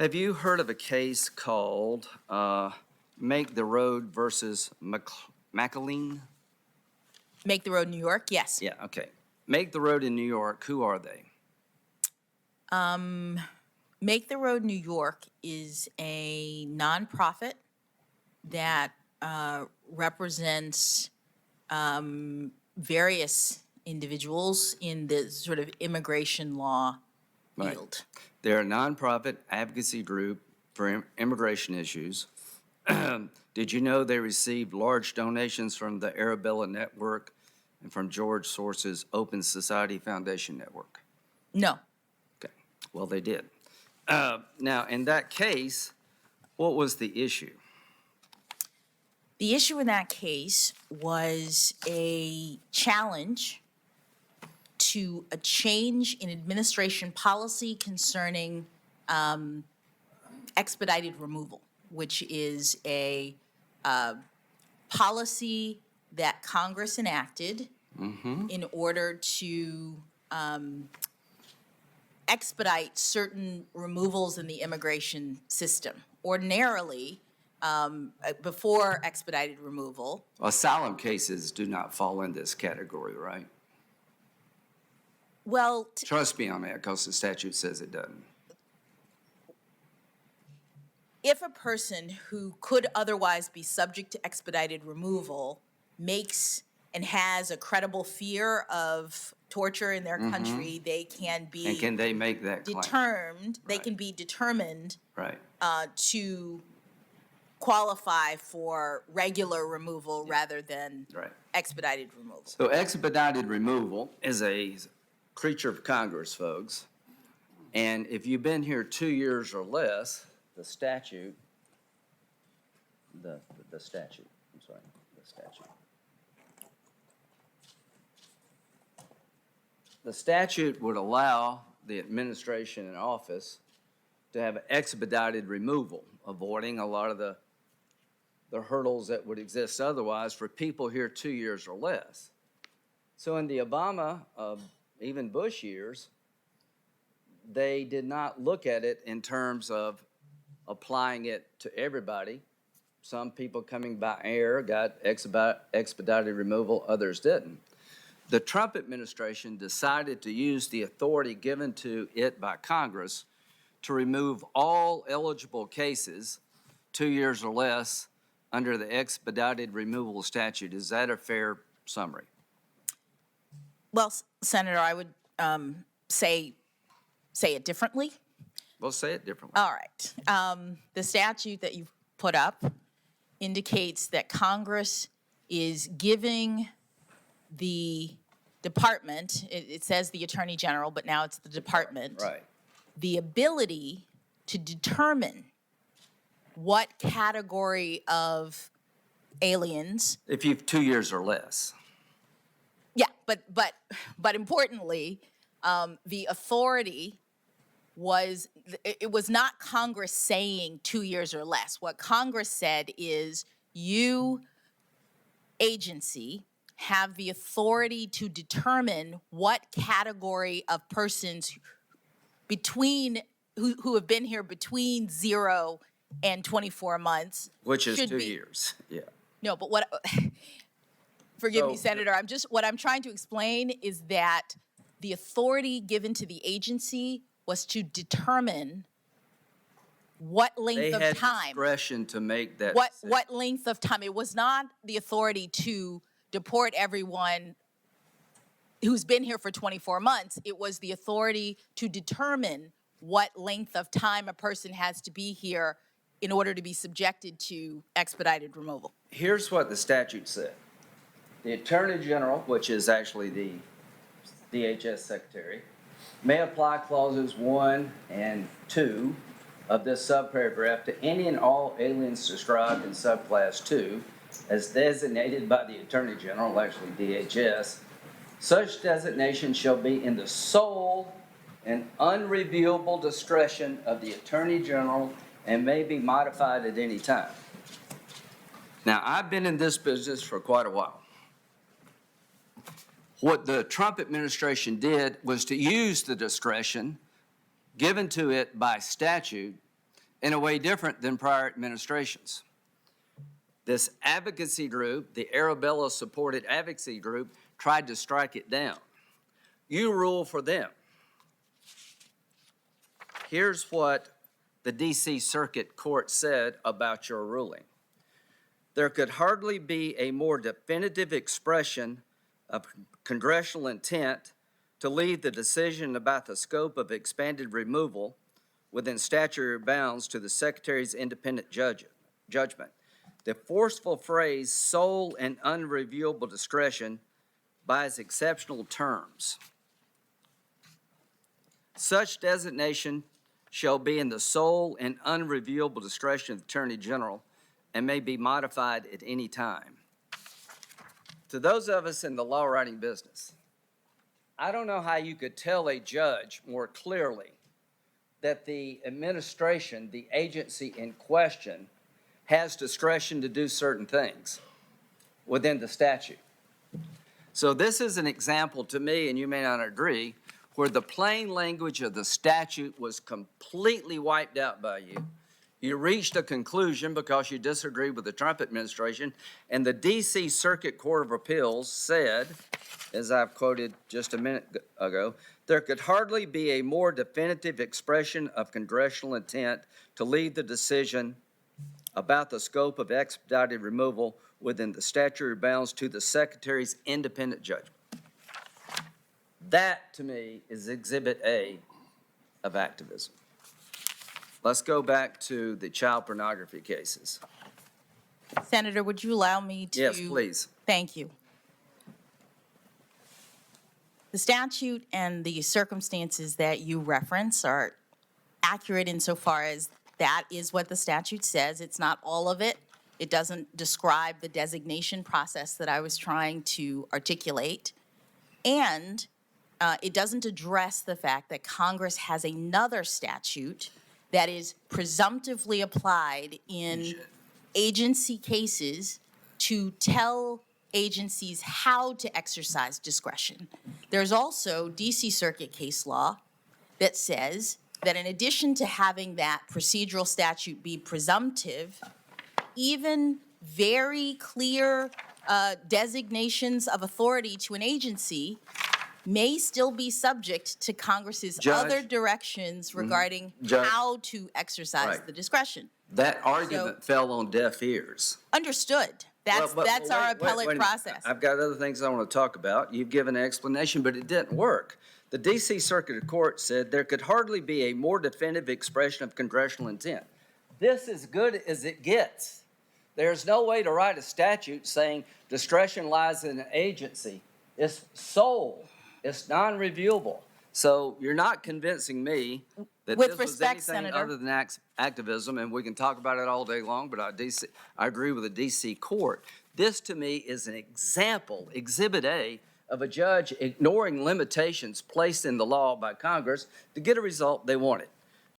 Have you heard of a case called Make the Road versus McAleen? Make the Road New York, yes. Yeah, okay. Make the Road in New York, who are they? Make the Road New York is a nonprofit that represents various individuals in the sort of immigration law Right. field. They're a nonprofit advocacy group for immigration issues. Did you know they received large donations from the Arabella Network and from George Soros's Open Society Foundation Network? No, Okay, well, they did. Now, in that case, what was the issue? the issue in that case was a challenge to a change in administration policy concerning expedited removal, which is a policy that Congress enacted in order to expedite certain removals in the immigration system. Ordinarily, before expedited removal, Asylum cases do not fall in this category, right? well, Trust me on that, because the statute says it doesn't. if a person who could otherwise be subject to expedited removal makes and has a credible fear of torture in their country, they can be And can they make that claim? they Right. can be determined Right. to qualify for regular removal rather than Right. expedited removal. So expedited removal is a creature of Congress, folks. And if you've been here 2 years or less, the statute, the statute, I'm sorry, the statute. The statute would allow the administration in office to have expedited removal, avoiding a lot of the hurdles that would exist otherwise for people here 2 years or less. So in the Obama, even Bush years, they did not look at it in terms of applying it to everybody. Some people coming by air got expedited removal, others didn't. The Trump administration decided to use the authority given to it by Congress to remove all eligible cases 2 years or less under the expedited removal statute. Is that a fair summary? Well, Senator, I would say it differently. We'll say it differently. All right. The statute that you've put up indicates that Congress is giving the department, it says the Attorney General, but now it's the department, Right. the ability to determine what category of aliens. If you've 2 years or less. Yeah, but importantly, the authority was, it was not Congress saying 2 years or less. What Congress said is, you, agency, have the authority to determine what category of persons who have been here between 0 and 24 months. Which is should 2 be. years, yeah. No, but forgive me, So- Senator, what I'm trying to explain is that the authority given to the agency was to determine what They length had of time. discretion to make that What decision. length of time? It was not the authority to deport everyone who's been here for 24 months. It was the authority to determine what length of time a person has to be here in order to be subjected to expedited removal. Here's what the statute said. The Attorney General, which is actually the DHS Secretary, may apply clauses 1 and 2 of this subparagraph to any and all aliens described in subclass 2 as designated by the Attorney General, actually DHS. Such designation shall be in the sole and unreviewable discretion of the Attorney General and may be modified at any time. Now, I've been in this business for quite a while. What the Trump administration did was to use the discretion given to it by statute in a way different than prior administrations. This advocacy group, the Arabella-supported advocacy group, tried to strike it down. You rule for them. Here's what the D.C. Circuit Court said about your ruling. There could hardly be a more definitive expression of congressional intent to leave the decision about the scope of expanded removal within statutory bounds to the Secretary's independent judgment. The forceful phrase sole and unreviewable discretion by its exceptional terms. Such designation shall be in the sole and unreviewable discretion of the Attorney General and may be modified at any time. To those of us in the law writing business, I don't know how you could tell a judge more clearly that the administration, the agency in question, has discretion to do certain things within the statute. So this is an example to me, and you may not agree, where the plain language of the statute was completely wiped out by you. You reached a conclusion because you disagreed with the Trump administration, and the D.C. Circuit Court of Appeals said, as I've quoted just a minute ago, there could hardly be a more definitive expression of congressional intent to leave the decision about the scope of expedited removal within the statutory bounds to the Secretary's independent judgment. That, to me, is Exhibit A of activism. Let's go back to the child pornography cases. Senator, would you allow me to? Yes, please. Thank you. The statute and the circumstances that you reference are accurate insofar as that is what the statute says. It's not all of it. It doesn't describe the designation process that I was trying to articulate. And it doesn't address the fact that Congress has another statute that is presumptively applied in agency cases to tell agencies how to exercise discretion. There's also D.C. Circuit case law that says that in addition to having that procedural statute be presumptive, even very clear designations of authority to an agency may still be subject to Congress's other directions regarding how to exercise the discretion. That argument fell on deaf ears. Understood. That's our appellate process. I've got other things I want to talk about. You've given an explanation, but it didn't work. The D.C. Circuit Court said there could hardly be a more definitive expression of congressional intent. This is good as it gets. There's no way to write a statute saying discretion lies in an agency. It's sole. It's non-reviewable. So you're not convincing me that With this was respect, anything Senator. other than activism, and we can talk about it all day long, but I agree with the D.C. Court. This, to me, is an example, Exhibit A, of a judge ignoring limitations placed in the law by Congress to get a result they wanted.